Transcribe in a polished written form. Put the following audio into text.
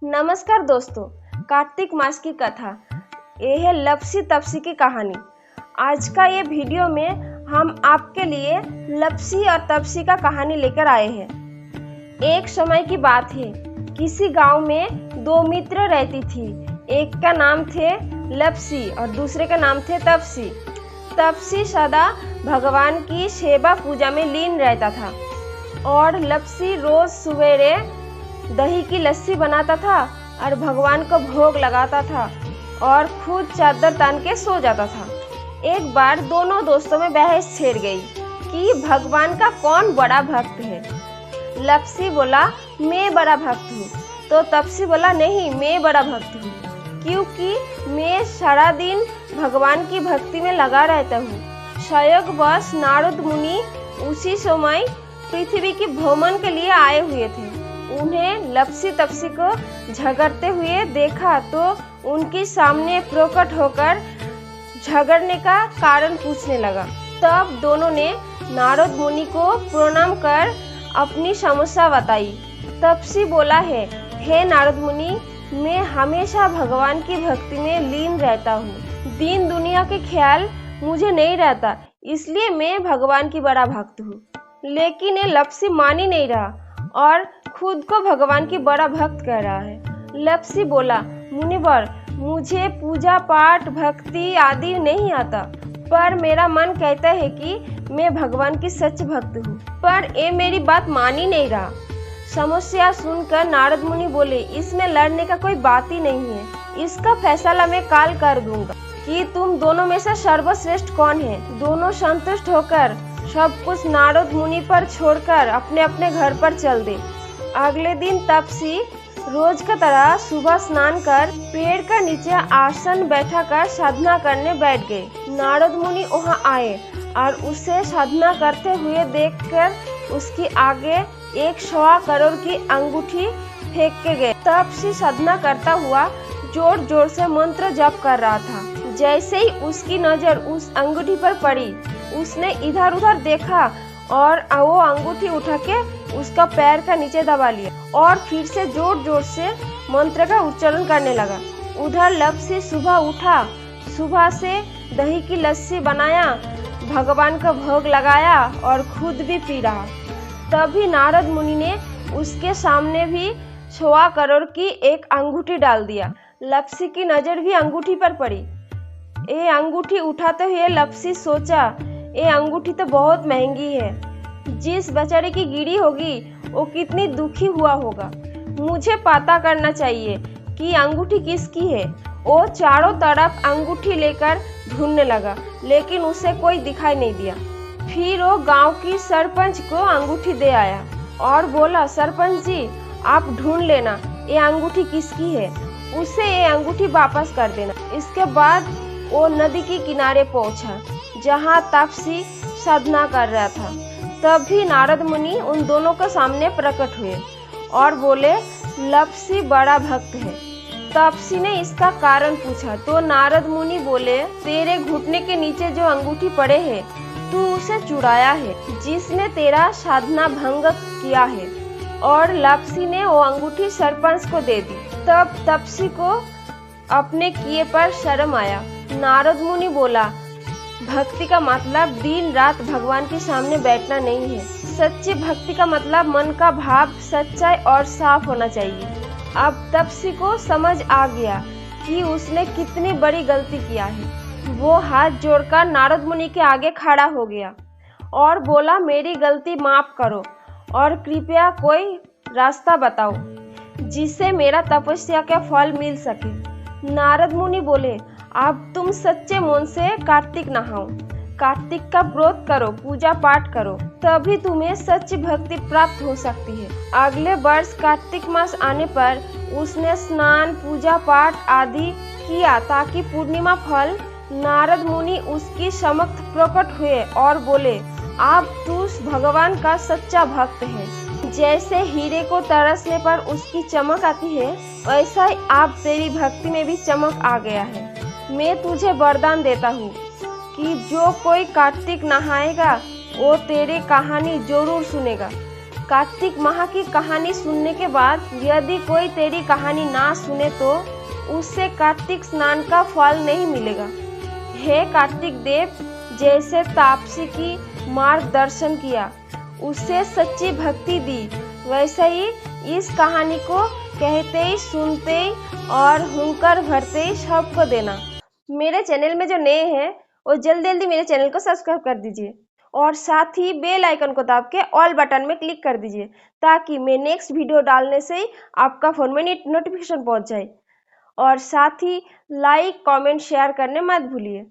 नमस्कार दोस्तों, कार्तिक मास की कथा ये है लप्सी तप्सी की कहानी। आज का ये वीडियो में हम आपके लिए लप्सी और तप्सी का कहानी लेकर आए हैं। एक समय की बात है, किसी गांव में दो मित्र रहती थी। एक का नाम थे लप्सी और दूसरे का नाम थे तप्सी। तप्सी सदा भगवान की सेवा पूजा में लीन रहता था और लप्सी रोज सवेरे दही की लस्सी बनाता था और भगवान को भोग लगाता था और खुद चादर तान के सो जाता था। एक बार दोनों दोस्तों में बहस छिड़ गई कि भगवान का कौन बड़ा भक्त है। लप्सी बोला मैं बड़ा भक्त हूँ, तो तप्सी बोला नहीं मैं बड़ा भक्त हूँ, क्योंकि मैं सारा दिन भगवान की भक्ति में लगा रहता हूँ। संयोगवश नारद मुनि उसी समय पृथ्वी की भ्रमण के लिए आए हुए थे। उन्हें लप्सी तप्सी को झगड़ते हुए देखा तो उनके सामने प्रकट होकर झगड़ने का कारण पूछने लगा। तब दोनों ने नारद मुनि को प्रणाम कर अपनी समस्या बताई। तप्सी बोला है, हे नारद मुनि, मैं हमेशा भगवान की भक्ति में लीन रहता हूँ। दीन दुनिया के ख्याल मुझे नहीं रहता, इसलिए मैं भगवान की बड़ा भक्त हूँ। लेकिन ये लप्सी मान ही नहीं रहा और खुद को भगवान की बड़ा भक्त कह रहा है। लप्सी बोला, मुनिवर, मुझे पूजा पाठ भक्ति आदि नहीं आता, पर मेरा मन कहता है कि मैं भगवान की सच भक्त हूँ। पर ये मेरी बात मान ही नहीं रहा। समस्या सुनकर नारद मुनि बोले, इसमें लड़ने का कोई बात ही नहीं है। इसका फैसला मैं काल कर दूंगा कि तुम दोनों में से सर्वश्रेष्ठ कौन है। दोनों संतुष्ट होकर सब कुछ नारद मुनि पर छोड़कर अपने अपने घर पर चल दे। अगले दिन तप्सी रोज की तरह सुबह स्नान कर पेड़ का नीचे आसन बैठा कर साधना करने बैठ गए। नारद मुनि वहां आए और उसे साधना करते हुए देखकर उसके आगे 100 करोड़ की अंगूठी फेंक के गए। तप्सी साधना करता हुआ जोर जोर से मंत्र जप कर रहा था। जैसे ही उसकी नजर उस अंगूठी पर पड़ी, उसने इधर उधर देखा और वो अंगूठी उठा के उसका पैर का नीचे दबा लिया और फिर से जोर जोर से मंत्र का उच्चारण करने लगा। उधर लप्सी सुबह उठा, सुबह से दही की लस्सी बनाया, भगवान का भोग लगाया और खुद भी पी रहा। तभी नारद मुनि ने उसके सामने भी 100 करोड़ की एक अंगूठी डाल दिया। लप्सी की नजर भी अंगूठी पर पड़ी। ये अंगूठी उठाते हुए लप्सी सोचा, ये अंगूठी तो बहुत महंगी है। जिस बेचारे की गिरी होगी वो कितनी दुखी हुआ होगा। मुझे पता करना चाहिए कि अंगूठी किसकी है। वो चारों तरफ अंगूठी लेकर ढूंढने लगा, लेकिन उसे कोई दिखाई नहीं दिया। फिर वो गांव की सरपंच को अंगूठी दे आया और बोला, सरपंच जी, आप ढूंढ लेना ये अंगूठी किसकी है, उसे ये अंगूठी वापस कर देना। इसके बाद वो नदी के किनारे पहुंचा जहां तप्सी साधना कर रहा था। तभी नारद मुनि उन दोनों के सामने प्रकट हुए और बोले, लप्सी बड़ा भक्त है। तप्सी ने इसका कारण पूछा तो नारद मुनि बोले, तेरे घुटने के नीचे जो अंगूठी पड़े है, तू उसे चुराया है, जिसने तेरा साधना भंग किया है। और लप्सी ने वो अंगूठी सरपंच को दे दी। तब तप्सी को अपने किए पर शर्म आया। नारद मुनि बोला, भक्ति का मतलब दिन रात भगवान के सामने बैठना नहीं है। सच्ची भक्ति का मतलब मन का भाव सच्चाई और साफ होना चाहिए। अब तप्सी को समझ आ गया कि उसने कितनी बड़ी गलती किया है। वो हाथ जोड़कर नारद मुनि के आगे खड़ा हो गया और बोला, मेरी गलती माफ करो और कृपया कोई रास्ता बताओ जिससे मेरा तपस्या का फल मिल सके। नारद मुनि बोले, अब तुम सच्चे मन से कार्तिक नहाओ, कार्तिक का व्रत करो, पूजा पाठ करो, तभी तुम्हें सच्ची भक्ति प्राप्त हो सकती है। अगले वर्ष कार्तिक मास आने पर उसने स्नान पूजा पाठ आदि किया ताकि पूर्णिमा फल। नारद मुनि उसकी समक्ष प्रकट हुए और बोले, आप तू भगवान का सच्चा भक्त है। जैसे हीरे को तरसने पर उसकी चमक आती है, वैसा ही आप तेरी भक्ति में भी चमक आ गया है। मैं तुझे वरदान देता हूँ कि जो कोई कार्तिक नहाएगा वो तेरी कहानी जरूर सुनेगा। कार्तिक माह की कहानी सुनने के बाद यदि कोई तेरी कहानी ना सुने तो उससे कार्तिक स्नान का फल नहीं मिलेगा। हे कार्तिक देव, जैसे तापसी की मार्गदर्शन किया, उससे सच्ची भक्ति दी, वैसे ही इस कहानी को कहते ही, सुनते ही और हुंकार भरते ही सबको देना। मेरे चैनल में जो नए हैं वो जल्दी जल्दी मेरे चैनल को सब्सक्राइब कर दीजिए और साथ ही बेल आइकन को दाब के ऑल बटन में क्लिक कर दीजिए ताकि मैं नेक्स्ट वीडियो डालने से ही आपका फ़ोन में नोटिफिकेशन पहुंच जाए। और साथ ही लाइक, कमेंट, शेयर करने मत भूलिए।